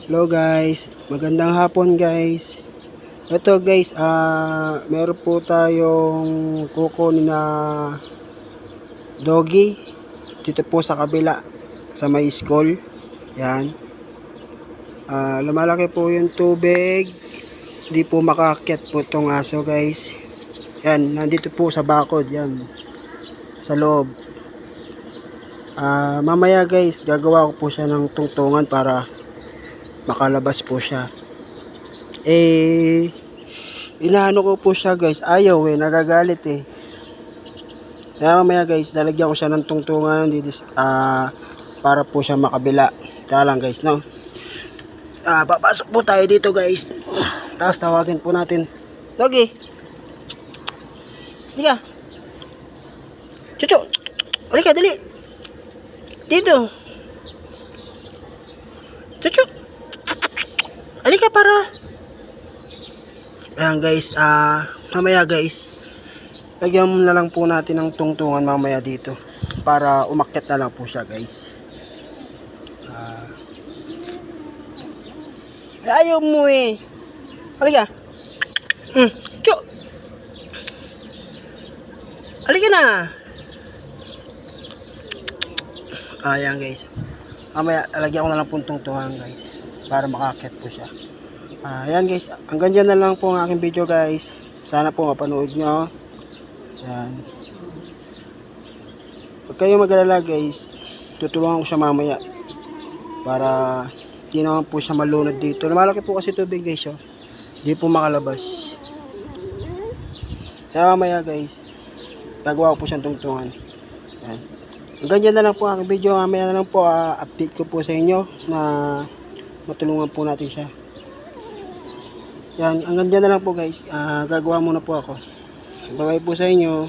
Hello guys, magandang hapon guys. Ito guys, meron po tayong kukunin na doggy dito po sa kabila sa may school. Yan. Lumalaki po yung tubig. Hindi po makaakyat po itong aso guys. Yan, nandito po sa bakod yan. Sa loob. Mamaya guys, gagawa ko po siya ng tungtungan para makalabas po siya. Inaano ko po siya guys, ayaw nagagalit Kaya mamaya guys, lalagyan ko siya ng tungtungan dito, para po siya makabila. Kaya lang guys, no? Papasok po tayo dito guys. Tapos tawagin po natin, Doggy, halika. Chuchu, halika, dali. Dito. Chuchu, halika para. Ayan guys, mamaya guys, lagyan na lang po natin ng tungtungan mamaya dito para umakyat na lang po siya guys. Ayaw mo halika. Chu, halika na. Ayan guys, mamaya lagyan ko na lang po tungtungan guys para makakyat po siya. Ayan guys, hanggang dyan na lang po ang aking video guys. Sana po mapanood nyo. Ayan. Huwag kayong mag-alala guys, tutulungan ko siya mamaya para hindi naman po siya malunod dito. Lumalaki po kasi tubig guys, hindi po makalabas. Kaya mamaya guys, gagawa ko po siyang tungtungan. Ayan. Hanggang dyan na lang po ang aking video. Mamaya na lang po update ko po sa inyo na matulungan po natin siya. Yan, hanggang dyan na lang po guys. Gagawa muna po ako. Bye bye po sa inyo.